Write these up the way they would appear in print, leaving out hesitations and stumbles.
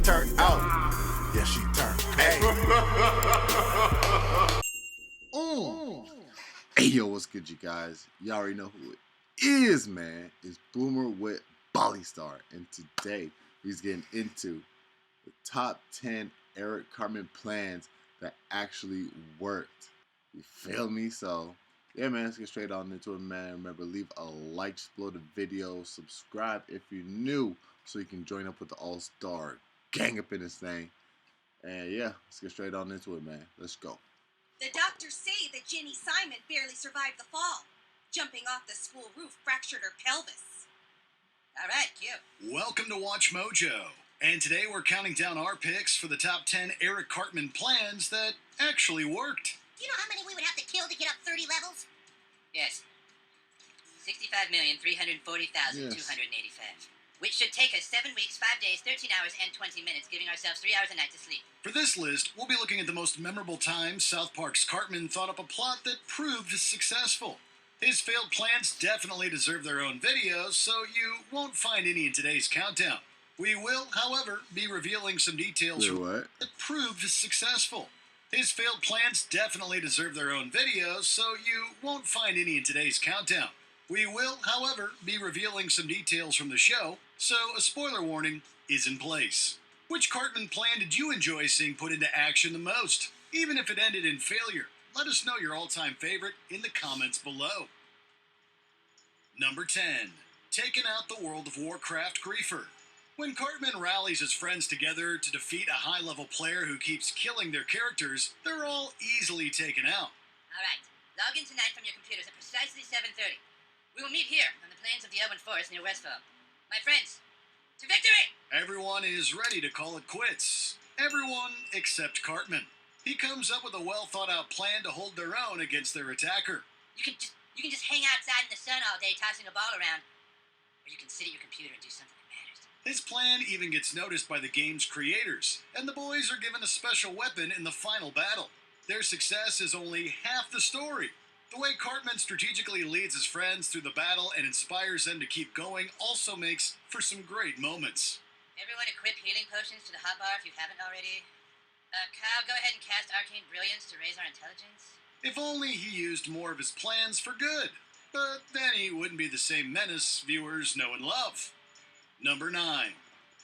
turned out. Yeah, she turned. Hey. Hey, yo, what's good, you guys? You already know who it is, man. It's Boomer with Bali Star. And today, he's getting into the top 10 Eric Cartman plans that actually worked. You feel me? So, yeah, man, let's get straight on into it, man. Remember, leave a like, explode the video, subscribe if you're new, so you can join up with the all-star gang up in this thing. And yeah, let's get straight on into it, man. Let's go. The doctors say that Ginny Simon barely survived the fall. Jumping off the school roof fractured her pelvis. All right, cute. Welcome to Watch Mojo. And today we're counting down our picks for the top 10 Eric Cartman plans that actually worked. Do you know how many we would have to kill to get up 30 levels? Yes. 65,340,285. Which should take us 7 weeks, 5 days, 13 hours, and 20 minutes, giving ourselves 3 hours a night to sleep. For this list, we'll be looking at the most memorable times South Park's Cartman thought up a plot that proved successful. His failed plans definitely deserve their own videos, so you won't find any in today's countdown. We will, however, be revealing some details that proved successful. His failed plans definitely deserve their own videos, so you won't find any in today's countdown. We will, however, be revealing some details from the show, so a spoiler warning is in place. Which Cartman plan did you enjoy seeing put into action the most? Even if it ended in failure, let us know your all-time favorite in the comments below. Number 10. Taking out the World of Warcraft griefer. When Cartman rallies his friends together to defeat a high-level player who keeps killing their characters, they're all easily taken out. Alright, log in tonight from your computers at precisely 7:30. We will meet here on the plains of the Elven Forest near Westville. My friends, to victory! Everyone is ready to call it quits. Everyone except Cartman. He comes up with a well-thought-out plan to hold their own against their attacker. You can just hang outside in the sun all day tossing a ball around. Or you can sit at your computer and do something that matters. His plan even gets noticed by the game's creators, and the boys are given a special weapon in the final battle. Their success is only half the story. The way Cartman strategically leads his friends through the battle and inspires them to keep going also makes for some great moments. Everyone equip healing potions to the hotbar if you haven't already. Kyle, go ahead and cast Arcane Brilliance to raise our intelligence. If only he used more of his plans for good. But then he wouldn't be the same menace viewers know and love. Number 9.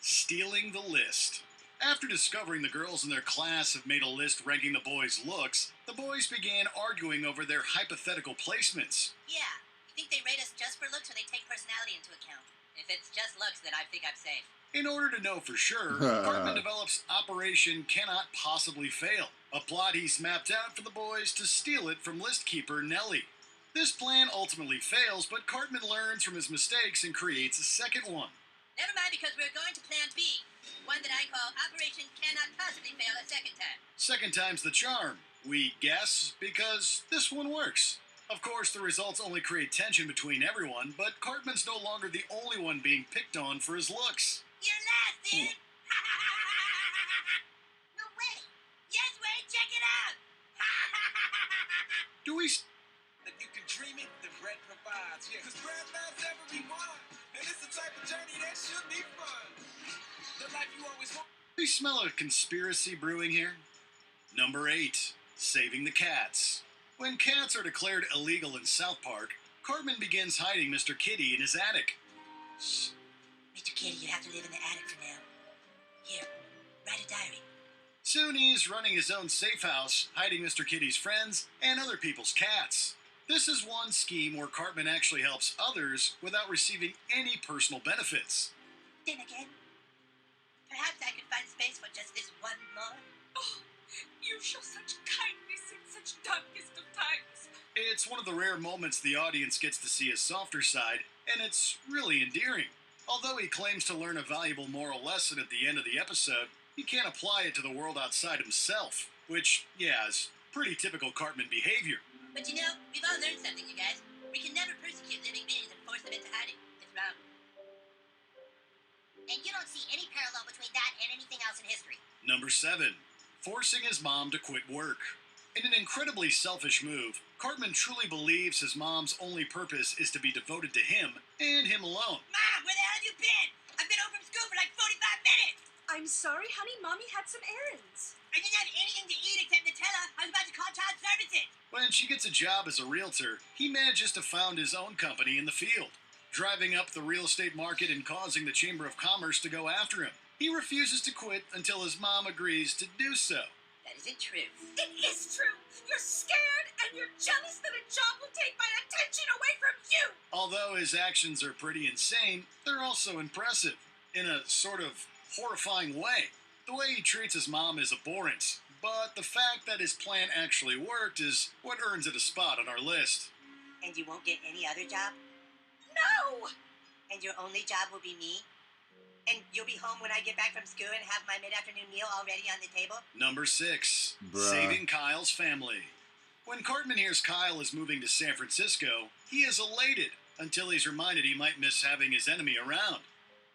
Stealing the list. After discovering the girls in their class have made a list ranking the boys' looks, the boys began arguing over their hypothetical placements. Yeah. You think they rate us just for looks or they take personality into account? If it's just looks, then I think I'm safe. In order to know for sure, Cartman develops Operation Cannot Possibly Fail, a plot he's mapped out for the boys to steal it from list keeper Nellie. This plan ultimately fails, but Cartman learns from his mistakes and creates a second one. Never mind, because we're going to plan B. One that I call Operation Cannot Possibly Fail a second time. Second time's the charm, we guess, because this one works. Of course, the results only create tension between everyone, but Cartman's no longer the only one being picked on for his looks. You're laughing! No way. Yes, wait, check it out! Do we If you can dream it, the bread provides. Yeah, cause bread loves everyone. And it's the type of journey that should be fun. The life you always want. smell a conspiracy brewing here? Number 8. Saving the cats. When cats are declared illegal in South Park, Cartman begins hiding Mr. Kitty in his attic. Shh. Mr. Kitty, you have to live in the attic for now. Here, write a diary. Soon he's running his own safe house, hiding Mr. Kitty's friends and other people's cats. This is one scheme where Cartman actually helps others without receiving any personal benefits. Then again, perhaps I could find space for just this one more. Oh, you show such kindness in such darkest of times. It's one of the rare moments the audience gets to see his softer side, and it's really endearing. Although he claims to learn a valuable moral lesson at the end of the episode, he can't apply it to the world outside himself, which, yeah, is pretty typical Cartman behavior. But you know, we've all learned something, you guys. We can never persecute living beings and force them into hiding. It's wrong. And you don't see any parallel between that and anything else in history. Number 7. Forcing his mom to quit work. In an incredibly selfish move, Cartman truly believes his mom's only purpose is to be devoted to him and him alone. Mom, where the hell have you been? I've been home from school for like 45 minutes! I'm sorry, honey. Mommy had some errands. I didn't have anything to eat except Nutella. I was about to call child services. When she gets a job as a realtor, he manages to found his own company in the field, driving up the real estate market and causing the Chamber of Commerce to go after him. He refuses to quit until his mom agrees to do so. That isn't true. It is true. You're scared and you're jealous that a job will take my attention away from you. Although his actions are pretty insane, they're also impressive, in a sort of horrifying way. The way he treats his mom is abhorrent, but the fact that his plan actually worked is what earns it a spot on our list. And you won't get any other job? No. And your only job will be me? And you'll be home when I get back from school and have my mid-afternoon meal already on the table? Number 6, Bruh. saving Kyle's family. When Cartman hears Kyle is moving to San Francisco, he is elated until he's reminded he might miss having his enemy around.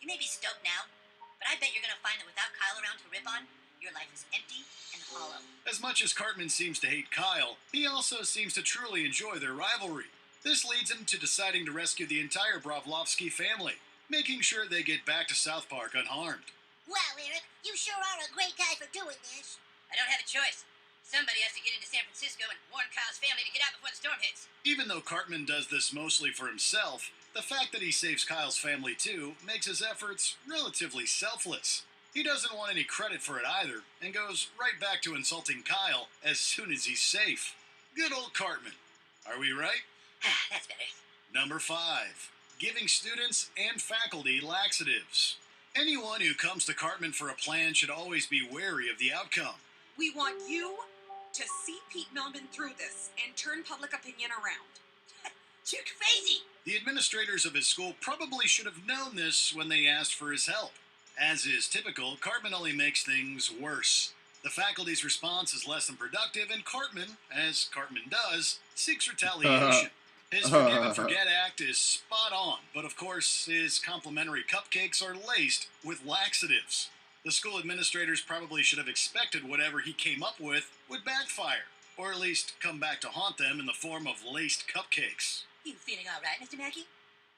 You may be stoked now, but I bet you're going to find that without Kyle around to rip on, your life is empty and hollow. As much as Cartman seems to hate Kyle, he also seems to truly enjoy their rivalry. This leads him to deciding to rescue the entire Bravlovsky family, making sure they get back to South Park unharmed. Wow, Eric, you sure are a great guy for doing this. I don't have a choice. Somebody has to get into San Francisco and warn Kyle's family to get out before the storm hits. Even though Cartman does this mostly for himself, the fact that he saves Kyle's family too makes his efforts relatively selfless. He doesn't want any credit for it either, and goes right back to insulting Kyle as soon as he's safe. Good old Cartman. Are we right? That's better. Number 5, giving students and faculty laxatives. Anyone who comes to Cartman for a plan should always be wary of the outcome. We want you to see Pete Melvin through this and turn public opinion around. You're crazy. The administrators of his school probably should have known this when they asked for his help. As is typical, Cartman only makes things worse. The faculty's response is less than productive, and Cartman, as Cartman does, seeks retaliation. His Forgive and Forget act is spot on, but of course, his complimentary cupcakes are laced with laxatives. The school administrators probably should have expected whatever he came up with would backfire, or at least come back to haunt them in the form of laced cupcakes. You feeling all right, Mr. Mackey?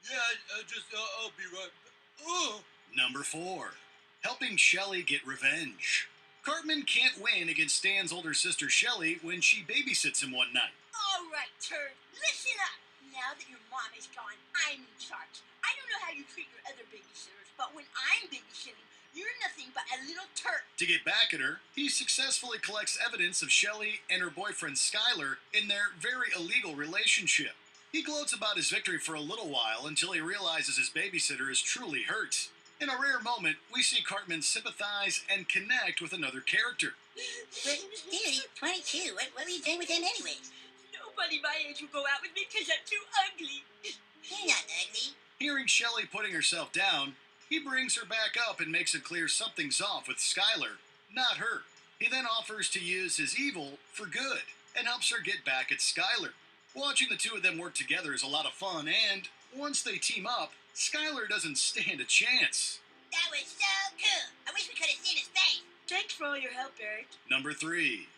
Yeah, I'll be right back. Oh. Number 4, helping Shelly get revenge. Cartman can't win against Stan's older sister Shelly when she babysits him one night. All right, Turd, listen up. Now that your mom is gone, I'm in charge. I don't know how you treat your other babysitters, but when I'm babysitting, you're nothing but a little turd. To get back at her, he successfully collects evidence of Shelly and her boyfriend Skylar in their very illegal relationship. He gloats about his victory for a little while until he realizes his babysitter is truly hurt. In a rare moment, we see Cartman sympathize and connect with another character. But, dude, he's 22. What were you doing with him anyways? Nobody my age will go out with me because I'm too ugly. You're not ugly. Hearing Shelly putting herself down, he brings her back up and makes it clear something's off with Skylar, not her. He then offers to use his evil for good and helps her get back at Skylar. Watching the two of them work together is a lot of fun, and once they team up, Skylar doesn't stand a chance. That was so cool. I wish we could have seen his face. Thanks for all your help, Eric. Number 3.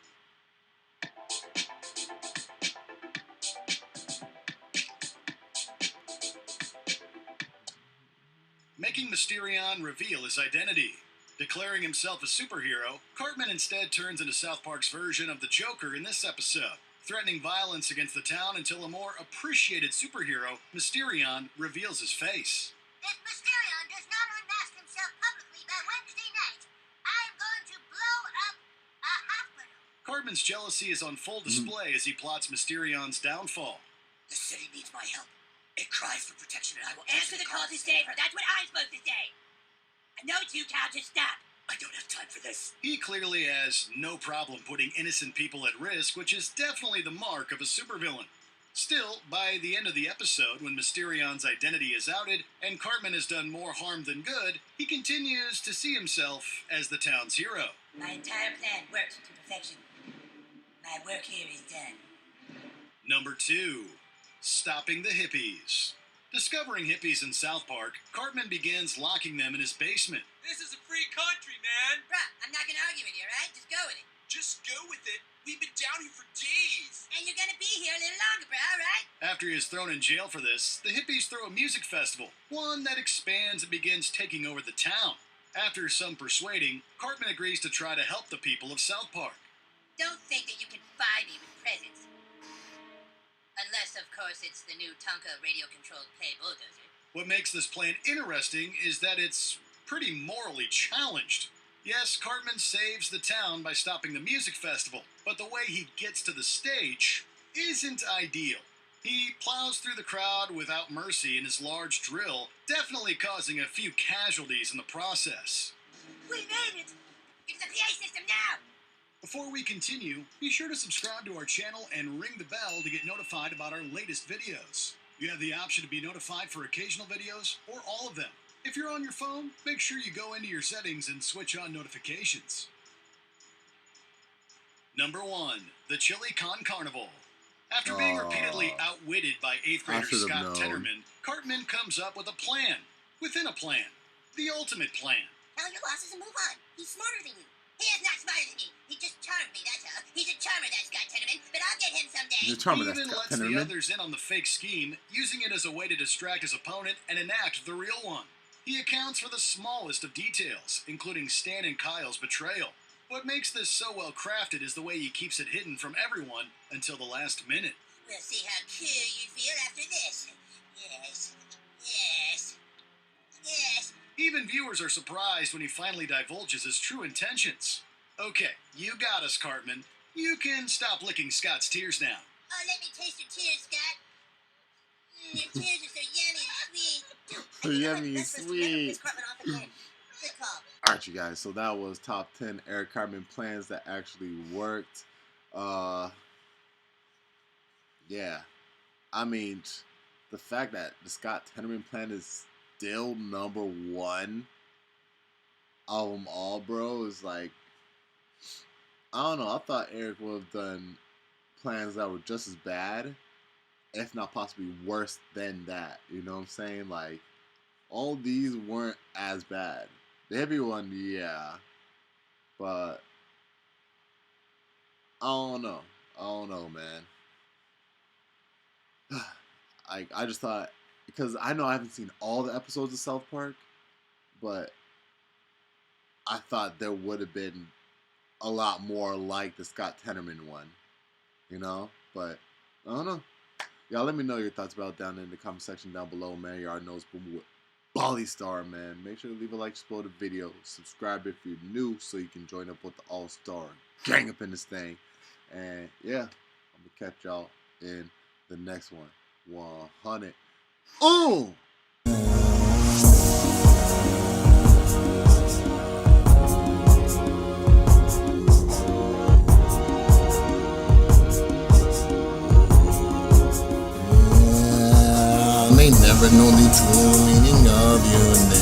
Making Mysterion reveal his identity. Declaring himself a superhero, Cartman instead turns into South Park's version of the Joker in this episode, threatening violence against the town until a more appreciated superhero, Mysterion, reveals his face. If Mysterion does not unmask himself publicly by Wednesday night, I'm going to blow up a hospital. Cartman's jealousy is on full display as he plots Mysterion's downfall. The city needs my help. It cries for protection, and I will answer the call to save her. That's what I'm supposed to say. I know it's you, Cal. Just stop. I don't have time for this. He clearly has no problem putting innocent people at risk, which is definitely the mark of a supervillain. Still, by the end of the episode, when Mysterion's identity is outed and Cartman has done more harm than good, he continues to see himself as the town's hero. My entire plan worked to perfection. My work here is done. Number 2, stopping the hippies. Discovering hippies in South Park, Cartman begins locking them in his basement. This is a free country, man. Bruh, I'm not gonna argue with you, alright? Just go with it. Just go with it. We've been down here for days. And you're gonna be here a little longer, bruh, alright? After he is thrown in jail for this, the hippies throw a music festival, one that expands and begins taking over the town. After some persuading, Cartman agrees to try to help the people of South Park. Don't think that you can buy me with presents. Unless, of course, it's the new Tonka radio-controlled pay bulldozer. What makes this plan interesting is that it's pretty morally challenged. Yes, Cartman saves the town by stopping the music festival, but the way he gets to the stage isn't ideal. He plows through the crowd without mercy in his large drill, definitely causing a few casualties in the process. We made it! It's the PA system now! Before we continue, be sure to subscribe to our channel and ring the bell to get notified about our latest videos. You have the option to be notified for occasional videos or all of them. If you're on your phone, make sure you go into your settings and switch on notifications. Number 1. The Chili Con Carnival. After being repeatedly outwitted by 8th grader Scott Tenorman, Cartman comes up with a plan. Within a plan. The ultimate plan. Tell your losses and move on. He's smarter than you. He is not smarter than me. He just charmed me, that's all. He's a charmer, that Scott Tenorman, but I'll get him someday. He's a charmer, He that's even Scott lets the Tenorman. others in on the fake scheme, using it as a way to distract his opponent and enact the real one. He accounts for the smallest of details, including Stan and Kyle's betrayal. What makes this so well crafted is the way he keeps it hidden from everyone until the last minute. We'll see how cool you feel after this. Yes. Yes. Yes. Even viewers are surprised when he finally divulges his true intentions. Okay, you got us, Cartman. You can stop licking Scott's tears now. Oh, let me taste your tears, Scott. Your tears are so yummy and sweet. So yummy and That's supposed to never sweet. piss Cartman off again. Good call. Alright, you guys, so that was top 10 Eric Cartman plans that actually worked. Yeah. I mean, the fact that the Scott Tenorman plan is still number 1 of them all, bro, is like, I don't know. I thought Eric would have done plans that were just as bad, if not possibly worse than that. You know what I'm saying? Like, all these weren't as bad. The heavy one, yeah. But, I don't know. I don't know, man. I just thought, because I know I haven't seen all the episodes of South Park, but I thought there would have been a lot more like the Scott Tenorman one, you know? But, I don't know. Y'all let me know your thoughts about it down in the comment section down below, man. You already know it's Boomer with Bally Star, man. Make sure to leave a like, support the video. Subscribe if you're new so you can join up with the All-Star gang up in this thing. And, yeah, I'm going to catch y'all in the next one. 100. Oh! May never know the true meaning of your name.